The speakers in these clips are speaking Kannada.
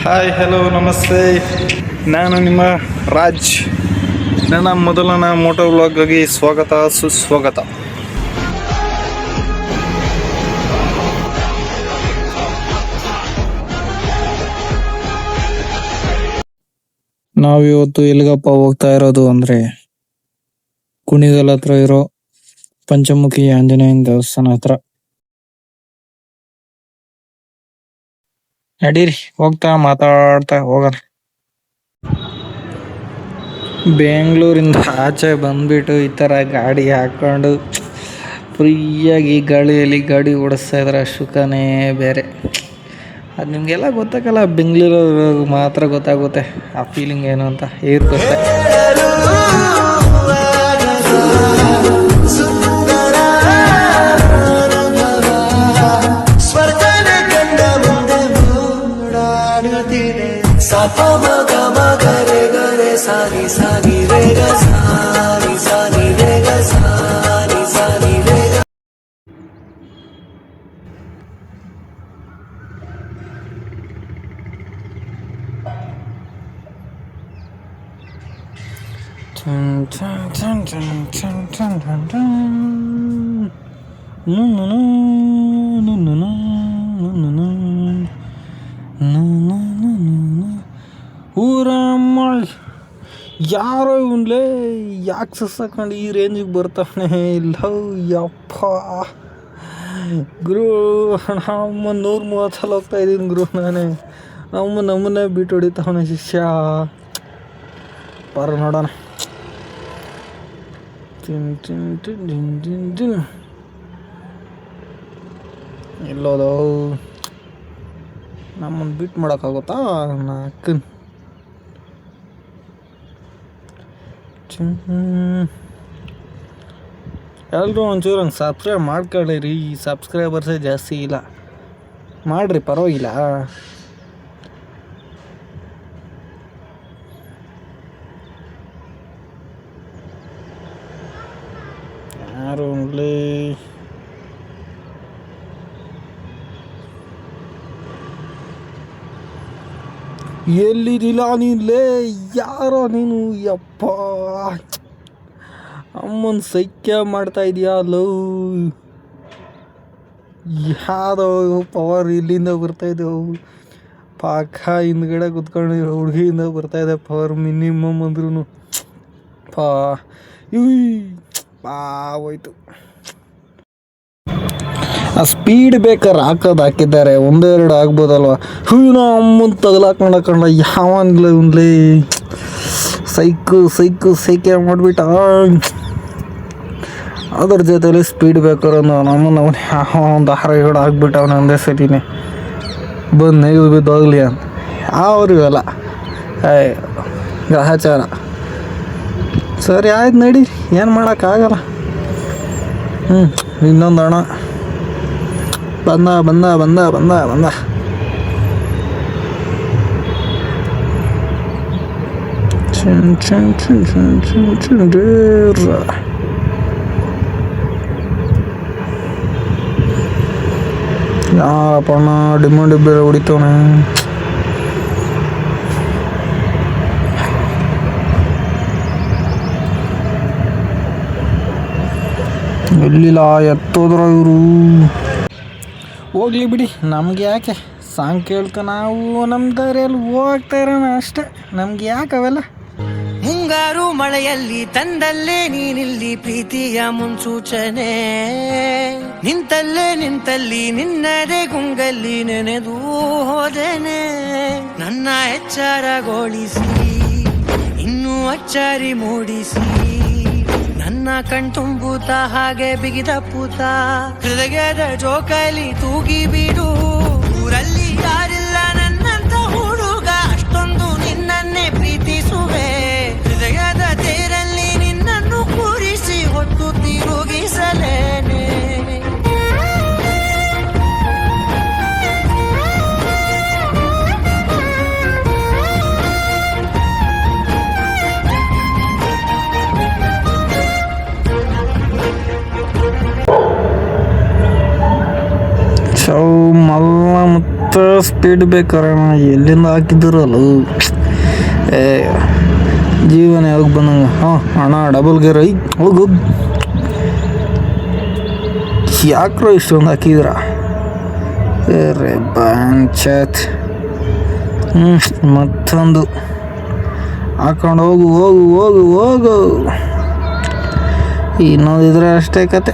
ಹಾಯ್ ಹಲೋ ನಮಸ್ತೆ, ನಾನು ನಿಮ್ಮ ರಾಜ್. ನನ್ನ ಮೊದಲನ ಮೋಟೋ ವ್ಲಾಗ್ಗೆ ಸ್ವಾಗತ ಸುಸ್ವಾಗತ. ನಾವಿವತ್ತು ಎಲ್ಲಿಗಪ್ಪ ಹೋಗ್ತಾ ಇರೋದು ಅಂದ್ರೆ ಕುಣಿಗಲ್ ಹತ್ರ ಇರೋ ಪಂಚಮುಖಿ ಆಂಜನೇಯನ ದೇವಸ್ಥಾನ ಹತ್ರ. ನಡೀರಿ ಹೋಗ್ತಾ ಮಾತಾಡ್ತಾ ಹೋಗೋಣ. ಬೆಂಗಳೂರಿಂದ ಆಚೆ ಬಂದ್ಬಿಟ್ಟು ಈ ಥರ ಗಾಡಿ ಹಾಕೊಂಡು ಫ್ರೀಯಾಗಿ ಗಾಳಿಯಲ್ಲಿ ಗಾಡಿ ಓಡಿಸ್ತಾ ಇದ್ರೆ ಸುಖನೇ ಬೇರೆ. ಅದು ನಿಮಗೆಲ್ಲ ಗೊತ್ತಾಗಲ್ಲ, ಬೆಂಗಳೂರು ಮಾತ್ರ ಗೊತ್ತಾಗುತ್ತೆ ಆ ಫೀಲಿಂಗ್ ಏನು ಅಂತ. ಇರುತ್ತೆ ಸಾರಿ ಸಾರಿ ರೇಗ ಸಾರಿ ಸಾರಿ ರೇಗ ಸಾರಿ ಸಾರಿ ರೇಗ. ಯಾರೋ ಇವನ್ಲೇ ಯಾಕೆ ಸಸ್ಸಾಕೊಂಡು ಈ ರೇಂಜಿಗೆ ಬರ್ತಾನೆ ಇಲ್ಲ. ಯಪ್ಪ ಗುರು, ನಮ್ಮ 130 ಸಲ ಹೋಗ್ತಾ ಇದ್ದೀನಿ ಗುರು. ನಮ್ಮನ್ನೇ ಬಿಟ್ಟು ಹೊಡಿತಾವನೆ ಶಿಷ್ಯ. ಬರ ನೋಡೋಣ. ಎಲ್ಲೋದು, ನಮ್ಮನ್ನು ಬಿಟ್ಟು ಮಾಡೋಕ್ಕಾಗುತ್ತಾ? ನಾಲ್ಕು ಎಲ್ಲರೂ ಒಂಚೂರು ಹಂಗೆ ಸಬ್ಸ್ಕ್ರೈಬ್ ಮಾಡ್ಕೊಳ್ಳಿರಿ. ಸಬ್ಸ್ಕ್ರೈಬರ್ಸೇ ಜಾಸ್ತಿ ಇಲ್ಲ, ಮಾಡಿರಿ ಪರವಾಗಿಲ್ಲ. ಯಾರು ಒಳ್ಳೆ ಎಲ್ಲಿದಿಲ್ಲ ನೀನ್ಲೇ, ಯಾರೋ ನೀನು? ಯಪ್ಪ, ಅಮ್ಮನ ಸೈಕ್ಯ ಮಾಡ್ತಾ ಇದೀಯಾ ಲವ್? ಯಾವುದೋ ಪವರ್ ಇಲ್ಲಿಂದ ಬರ್ತಾಯಿದ್ದೆವು. ಪಾಕ ಹಿಂದ್ಗಡೆ ಕುತ್ಕೊಂಡಿರೋ ಹುಡುಗಿಯಿಂದ ಬರ್ತಾಯಿದೆ ಪವರ್. ಮಿನಿಮಮ್ ಅಂದ್ರೂ ಹೋಯ್ತು. ಆ ಸ್ಪೀಡ್ ಬೇಕಾದ್ರೆ ಹಾಕಿದ್ದಾರೆ, 1-2 ಆಗ್ಬೋದಲ್ವ? ಹೂವಿನ ಅಮ್ಮನ ತಗಲಾಕೊಂಡ ಯಾವನ್ಲ ಇವನ್ಲೇ ಸೈಕೆ ಮಾಡಿಬಿಟ್ಟ. ಅದ್ರ ಜೊತೆಲಿ ಸ್ಪೀಡ್ ಬೇಕಾದ್ರೆ ನಮ್ಮನ್ನ ಅವನು ಯಾವ ಒಂದು 6-7 ಆಗ್ಬಿಟ್ಟವನ ಒಂದೇ ಸರಿನೇ ಬಂದು ನೆಗೆದು ಬಿದ್ದೋಗ್ಲಿ ಅಂತ. ಅವ್ರಿಗೆಲ್ಲ ಗ್ರಹಚಾರ. ಸರಿ ಆಯ್ತು, ನಡಿ, ಏನು ಮಾಡೋಕ್ಕಾಗಲ್ಲ. ಇನ್ನೊಂದು ಹಣ ಬಂದ. ಯಾರಪ್ಪಣ್ಣ ಡಿಮಾಂಡ್ ಬೇರೆ ಹೊಡಿತವನೆ. ಎಲ್ಲಿಲ್ಲ ಎತ್ತೋದ್ರ ಇವರು. ಹೋಗ್ಲಿ ಬಿಡಿ, ನಮ್ಗೆ ಯಾಕೆ? ಸಾಂಗ್ ಕೇಳ್ತಾ ನಾವು ನಮ್ಮ ದಾರಿಯಲ್ಲಿ ಹೋಗ್ತಾ ಇರೋಣ ಅಷ್ಟೇ. ನಮ್ಗೆ ಯಾಕೆ ಅವೆಲ್ಲ? ಮುಂಗಾರು ಮಳೆಯಲ್ಲಿ ತಂದಲ್ಲೇ ನೀನಿಲ್ಲಿ ಪ್ರೀತಿಯ ಮುನ್ಸೂಚನೆ. ನಿಂತಲ್ಲಿ ನಿನ್ನದೇ ಗುಂಗಲ್ಲಿ ನೆನೆದು ಹೋದೆನೆ. ನನ್ನ ಎಚ್ಚರಗೊಳಿಸಿ ಇನ್ನೂ ಅಚ್ಚರಿ ಮೂಡಿಸಿ ನನ್ನ ಕಣ್ತುಂಬುತ್ತ ಹಾಗೆ ಬಿಗಿದ ಪೂತ ಹೃದಯದ ಜೋಕಾಲಿ ತೂಗಿ ಬಿಡು. ಊರಲ್ಲಿ ಯಾರಿಲ್ಲ ನನ್ನಂತ ಹುಡುಗ, ಅಷ್ಟೊಂದು ನಿನ್ನನ್ನೇ ಪ್ರೀತಿಸುವೆ. ಹೃದಯದ ತೇರಲ್ಲಿ ನಿನ್ನನ್ನು ಕೂರಿಸಿ ಹೊತ್ತು ತಿರುಗಿಸಲೇನೆ. ಮಲ್ಲ ಸ್ಪೀಡ್ ಬೇಕಾರಣ ಎಲ್ಲಿಂದ ಹಾಕಿದ್ರಲ್ಲ ಏ ಜೀವನ ಯಾವಾಗ ಬಂದಂಗೆ ಹಾಂ ಅಣ್ಣ ಡಬಲ್ ಗೇರ್ ಐ ಹೋಗು ಯಾಕ್ರೋ ಇಷ್ಟೊಂದು ಹಾಕಿದ್ರ ರೇ ಪಂಚಾಯತ್ ಮತ್ತೊಂದು ಹಾಕೊಂಡು ಹೋಗು ಹೋಗು ಹೋಗು ಹೋಗು ಇನ್ನೊಂದಿದ್ರೆ ಅಷ್ಟೇ ಕತೆ.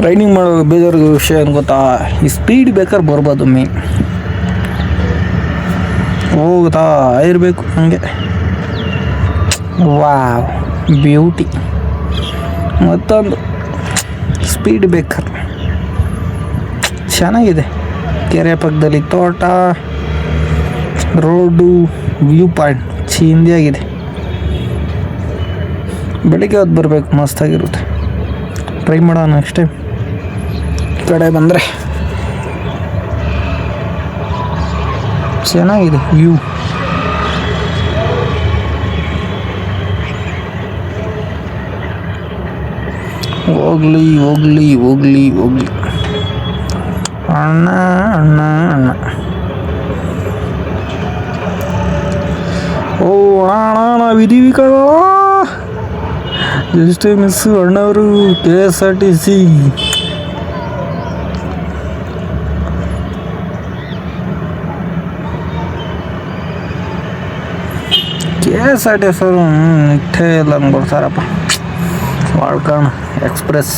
ರೈಡಿಂಗ್ ಮಾಡೋ ಬೇಜಾರು ವಿಷಯ ಏನು ಗೊತ್ತಾ, ಈ ಸ್ಪೀಡ್ ಬೇಕಾದ್ರೆ ಬರ್ಬೋದು ಮೇನ್ ಹೋಗ್ತಾ ಇರಬೇಕು ಹಂಗೆ. Wow beauty. ಮತ್ತೊಂದು ಸ್ಪೀಡ್ ಬೇಕಾದ್ರೆ ಚೆನ್ನಾಗಿದೆ, ಕೆರೆ ಪಕ್ಕದಲ್ಲಿ ತೋಟ, ರೋಡು, ವ್ಯೂ ಪಾಯಿಂಟ್ ಚಿಂದಿಯಾಗಿದೆ. ಬೆಳಿಗ್ಗೆ ಹೊತ್ತು ಬರಬೇಕು, ಮಸ್ತಾಗಿರುತ್ತೆ. ಟ್ರೈ ಮಾಡೋಣ ನೆಕ್ಸ್ಟ್ ಟೈಮ್ ಈ ಕಡೆ ಬಂದರೆ. ಚೆನ್ನಾಗಿದೆ ವ್ಯೂ. ಹೋಗ್ಲಿ ಹೋಗ್ಲಿ ಹೋಗ್ಲಿ ಹೋಗ್ಲಿ ಅಣ್ಣ ಅಣ್ಣ ಅಣ್ಣ. ಓ ಅಣ್ಣ ನಾವಿದ್ದೀವಿ ಕಣ. ಎಷ್ಟೇ ಮಿಸ್ಸು ಅಣ್ಣವರು KSRTC. KSRTC ಅವರು ನಿಟ್ಟೆ ಎಲ್ಲ ಹಂಗೆ ಕೊಡ್ತಾರಪ್ಪ. ವಾಳ್ಕಣ ಎಕ್ಸ್ಪ್ರೆಸ್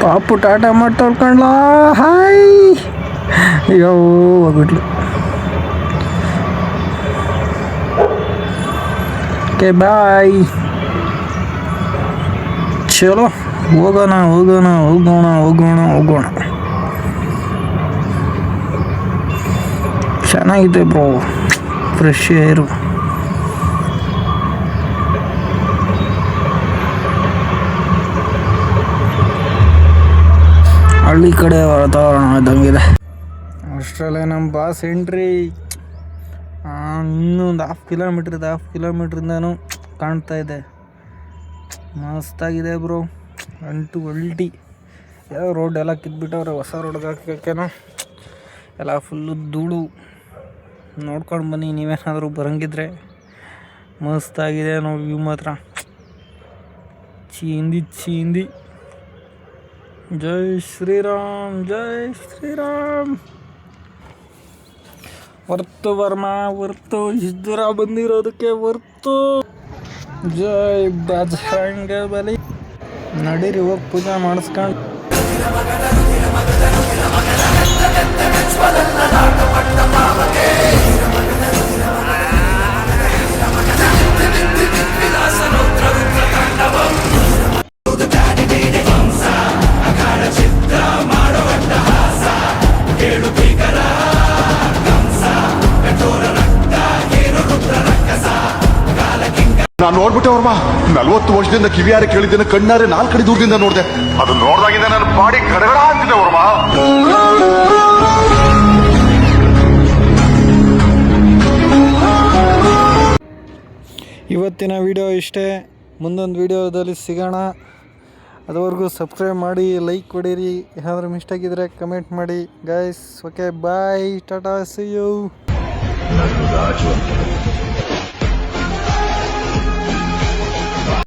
ಪಾಪು ಟಾಟಾ ಮಾಡಿ ತೊಳ್ಕೊಂಡ್ಲಾ. ಹಾಯ್ ಅಯ್ಯೋ ಹೋಗ್ಬಿಟ್ಲು. Okay bye. ಚಲೋ ಹೋಗೋಣ ಹೋಗೋಣ ಹೋಗೋಣ ಹೋಗೋಣ ಹೋಗೋಣ. ಚೆನ್ನಾಗಿದೆ ಬ್ರೋ, ಫ್ರೆಶ್ ಏರು. ಹಳ್ಳಿ ಕಡೆ ವಾತಾವರಣ ಇದ್ದಂಗಿದೆ. ಅಷ್ಟರಲ್ಲೇ ನಮ್ಮ ಬಾಸ್ ಎಂಟ್ರಿ. ಇನ್ನೊಂದು ಹಾಫ್ ಕಿಲೋಮೀಟ್ರಿಂದನೂ ಕಾಣ್ತಾ ಇದೆ. ಮಸ್ತಾಗಿದೆ ಬ್ರೋ. ಅಲ್ಟಿ ಯಾವ ರೋಡ್ ಎಲ್ಲ ಕಿತ್ಬಿಟ್ಟವ್ರೆ, ಹೊಸ ರೋಡ್ಗೆ ಹಾಕಬೇಕೇನೋ. ಎಲ್ಲ ಫುಲ್ಲು ಧೂಳು. ನೋಡ್ಕೊಂಡು ಬನ್ನಿ ನೀವೇನಾದರೂ ಬರೋಂಗಿದ್ರೆ. ಮಸ್ತಾಗಿದೆ ನೋಡಿ ವ್ಯೂ ಮಾತ್ರ. ಚೀಂದಿ. ಜೈ ಶ್ರೀರಾಮ್ ಜೈ ಶ್ರೀರಾಮ್. ವರ್ತು ವರ್ಮ ವರ್ತು ಇಷ್ಟು ದೂರ ಬಂದಿರೋದಕ್ಕೆ ವರ್ತು. ಜೈ ಬಜರಂಗ ಬಲಿ. ನಡೀರಿ ಹೋಗಿ ಪೂಜೆ ಮಾಡಿಸ್ಕೊಂಡು. ನಾನು ನೋಡ್ಬಿಟ್ಟೆ ವರ್ಮ, 40 ವರ್ಷದಿಂದ ಕಿವಿಯಾರೆ ಕೇಳಿದ್ದೇನೆ, ಕಣ್ಣಾರೆ 4 ಕಡೆ ದೂರದಿಂದ ನೋಡಿದೆ. ಅದು ನೋಡ್ದಾಗಿಂದ ನನ್ನ ಬಾಡಿ ಗಡಗಡ ಅಂತಿದೆ ವರ್ಮ. ಇವತ್ತಿನ ವಿಡಿಯೋ ಇಷ್ಟೇ. ಮುಂದೊಂದು ವಿಡಿಯೋದಲ್ಲಿ ಸಿಗೋಣ. ಅದುವರೆಗೂ ಸಬ್ಸ್ಕ್ರೈಬ್ ಮಾಡಿ, ಲೈಕ್ ಕೊಡಿರಿ. ಏನಾದರೂ ಮಿಸ್ಟೇಕ್ ಇದ್ದರೆ ಕಮೆಂಟ್ ಮಾಡಿ ಗೈಸ್. ಓಕೆ ಬಾಯ್, ಟಾಟಾ, ಸಿ ಯು.